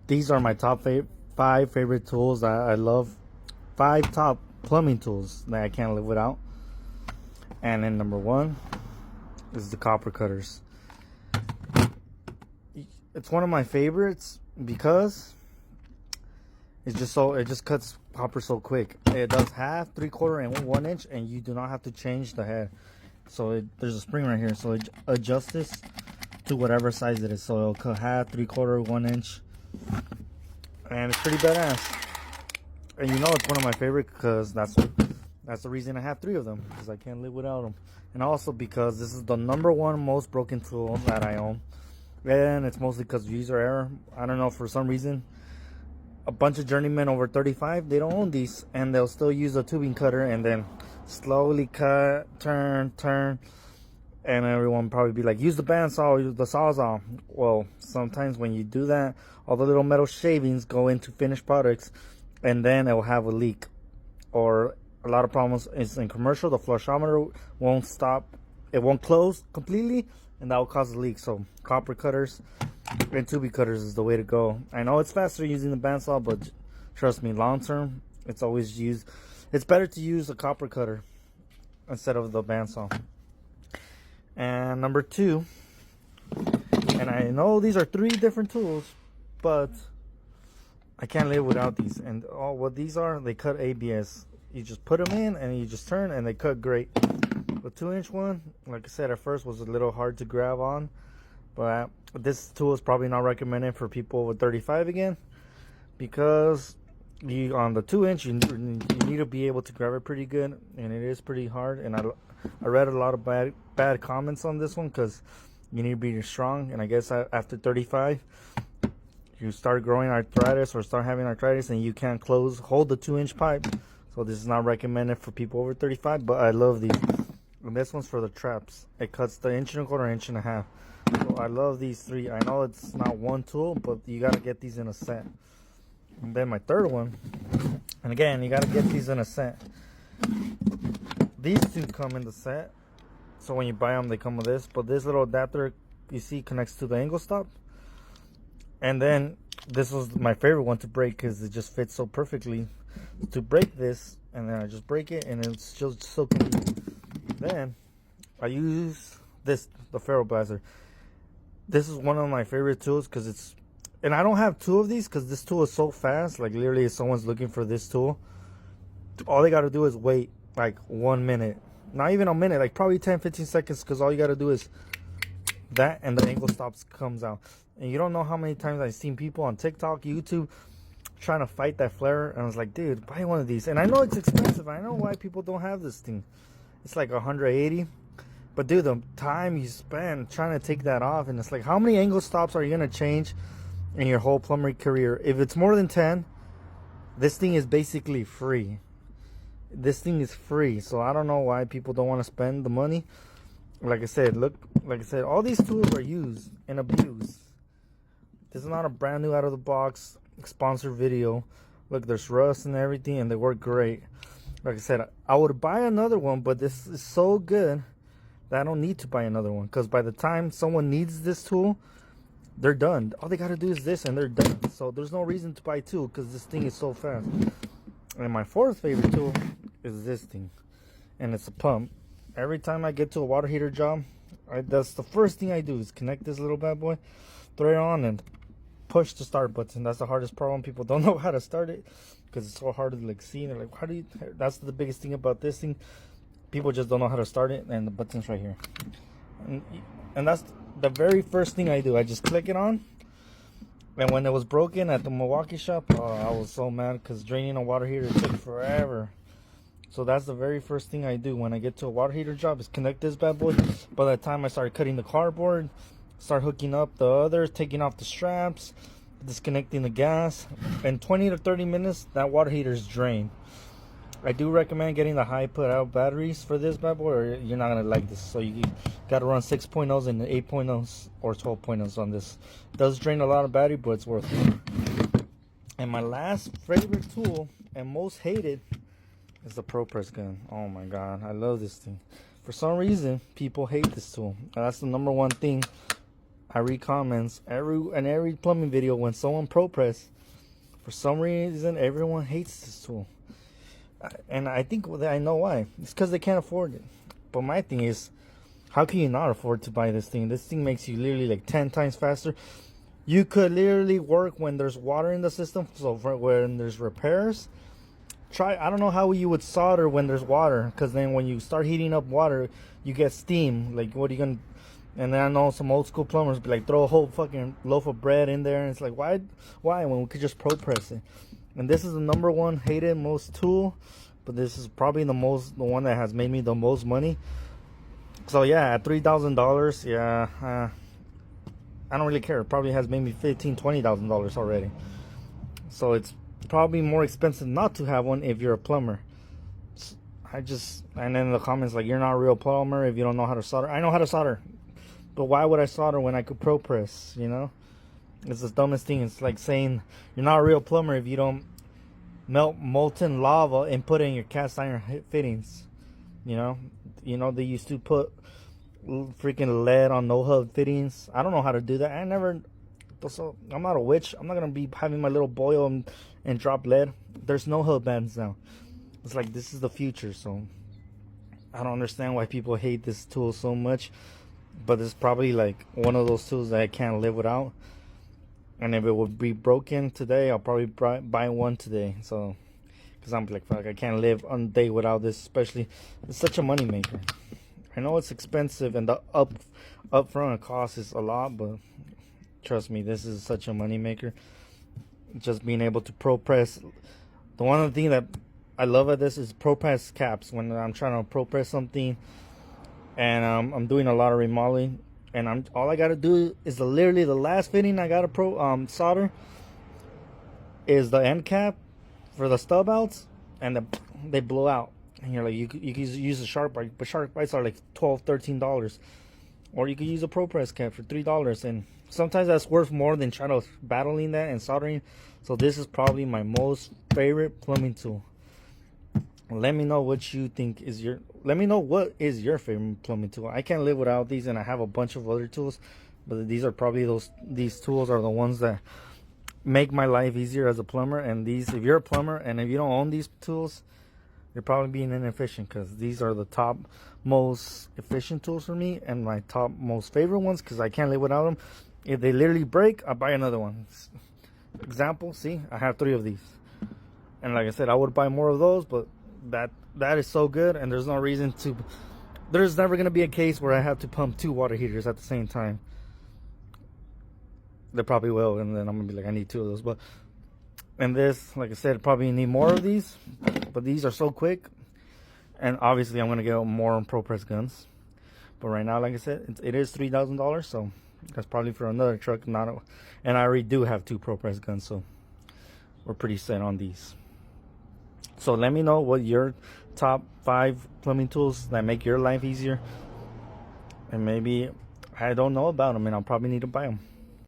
These are my top 5 favorite tools that I love. 5 top plumbing tools that I can't live without. And then number 1 is the copper cutters. It's one of my favorites because it just cuts copper so quick. It does half, 3/4, and 1 inch, and you do not have to change the head. So there's a spring right here, so it adjusts this to whatever size it is. So it'll cut half, 3/4, 1 inch, and it's pretty badass. And you know it's one of my favorite because that's the reason I have 3 of them, because I can't live without them. And also because this is the number 1 most broken tool that I own, and it's mostly because of user error. I don't know, for some reason a bunch of journeymen over 35, they don't own these, and they'll still use a tubing cutter and then slowly cut, turn, and everyone probably be like, use the bandsaw, use the sawzall. Well, sometimes when you do that, all the little metal shavings go into finished products, and then it will have a leak. Or a lot of problems is in commercial, the flushometer won't stop, it won't close completely, and that will cause a leak. So copper cutters and tubing cutters is the way to go. I know it's faster using the bandsaw, but trust me, long term, it's better to use a copper cutter instead of the bandsaw. And number 2, and I know these are 3 different tools, but I can't live without these. And what these are, they cut ABS. You just put them in and you just turn and they cut great. The 2-inch one, like I said, at first was a little hard to grab on, but this tool is probably not recommended for people over 35 again, because on the 2-inch you need to be able to grab it pretty good, and it is pretty hard. And I read a lot of bad comments on this one because you need to be strong, and I guess after 35 you start growing arthritis or start having arthritis and you can't hold the 2-inch pipe. So this is not recommended for people over 35, but I love these. And this one's for the traps. It cuts the 1.25 inch, 1.5 inch. So I love these 3. I know it's not one tool, but you got to get these in a set. And then my 3rd one, and again, you got to get these in a set. These 2 come in the set, so when you buy them they come with this, but this little adapter you see connects to the angle stop. And then this was my favorite one to break because it just fits so perfectly. To break this, and then I just break it, and it's just so convenient. Then I use this, the ferro blaster. This is one of my favorite tools because and I don't have 2 of these because this tool is so fast. Like literally, if someone's looking for this tool, all they got to do is wait like 1 minute, not even a minute, like probably 10-15 seconds, because all you got to do is that, and the angle stops comes out. And you don't know how many times I've seen people on TikTok, YouTube, trying to fight that flare, and I was like, dude, buy one of these. And I know it's expensive. I know why people don't have this thing. It's like 180, but dude, the time you spend trying to take that off, and it's like, how many angle stops are you gonna change in your whole plumbery career? If it's more than 10, this thing is basically free. This thing is free. So I don't know why people don't want to spend the money. Like I said, all these tools are used and abused. This is not a brand new out of the box sponsored video. Look, there's rust and everything, and they work great. Like I said, I would buy another one, but this is so good that I don't need to buy another one, because by the time someone needs this tool, they're done. All they got to do is this, and they're done. So there's no reason to buy 2, because this thing is so fast. And my 4th favorite tool is this thing, and it's a pump. Every time I get to a water heater job, that's the first thing I do is connect this little bad boy, throw it on, and push the start button. That's the hardest problem. People don't know how to start it because it's so hard to like see. And they're like, how do you? That's the biggest thing about this thing. People just don't know how to start it, and the button's right here. And that's the very first thing I do. I just click it on. And when it was broken at the Milwaukee shop, I was so mad because draining a water heater took forever. So that's the very first thing I do when I get to a water heater job, is connect this bad boy. By the time I start cutting the cardboard, start hooking up the others, taking off the straps, disconnecting the gas, in 20 to 30 minutes that water heater is drained. I do recommend getting the high put out batteries for this bad boy, or you're not gonna like this. So you gotta run 6.0s and 8.0s or 12.0s on this. It does drain a lot of battery, but it's worth it. And my last favorite tool and most hated is the Pro Press gun. Oh my god, I love this thing. For some reason, people hate this tool. And that's the number 1 thing I read comments every plumbing video when someone pro press. For some reason, everyone hates this tool, and I think I know why. It's because they can't afford it. But my thing is, how can you not afford to buy this thing? This thing makes you literally like 10 times faster. You could literally work when there's water in the system. So for when there's repairs, I don't know how you would solder when there's water, because then when you start heating up water, you get steam. Like, what are you gonna? And then I know some old school plumbers be like, throw a whole fucking loaf of bread in there, and it's like, why when we could just pro press it? And this is the number one hated most tool, but this is probably the one that has made me the most money. So yeah, at $3,000, yeah, I don't really care. It probably has made me $15,000-$20,000 already. So it's probably more expensive not to have one if you're a plumber. And then in the comments like, you're not a real plumber if you don't know how to solder. I know how to solder, but why would I solder when I could pro press? You know, it's the dumbest thing. It's like saying you're not a real plumber if you don't melt molten lava and put it in your cast iron fittings. You know they used to put freaking lead on no hub fittings. I don't know how to do that. So I'm not a witch. I'm not gonna be having my little boil and drop lead. There's no hub bands now. It's like, this is the future. So I don't understand why people hate this tool so much, but it's probably like one of those tools that I can't live without. And if it would be broken today, I'll probably buy one today. So because I'm like, fuck, I can't live one day without this. Especially, it's such a money maker. I know it's expensive and the upfront cost is a lot, but trust me, this is such a money maker. Just being able to pro press. The one thing that I love at this is pro press caps. When I'm trying to pro press something, and I'm doing a lot of remodeling, and all I gotta do is literally the last fitting I gotta solder is the end cap for the stub outs, and they blow out. And you're like, you could use a sharp bite, but sharp bites are like $12-$13, or you could use a pro press cap for $3, and sometimes that's worth more than trying to battling that and soldering. So this is probably my most favorite plumbing tool. Let me know what you think is let me know what is your favorite plumbing tool. I can't live without these, and I have a bunch of other tools, but these are probably these tools are the ones that make my life easier as a plumber. And if you're a plumber and if you don't own these tools, you're probably being inefficient, because these are the top most efficient tools for me and my top most favorite ones, because I can't live without them. If they literally break, I'll buy another one. Example, see, I have 3 of these, and like I said, I would buy more of those, but that is so good, and there's no reason to. There's never gonna be a case where I have to pump 2 water heaters at the same time. They probably will, and then I'm gonna be like, I need 2 of those. But and this, like I said, probably need more of these, but these are so quick. And obviously I'm gonna get more pro press guns, but right now, like I said, it is $3,000, so that's probably for another truck. And I already do have 2 pro press guns, so we're pretty set on these. So let me know what your top 5 plumbing tools that make your life easier, and maybe I don't know about them, and I'll probably need to buy them.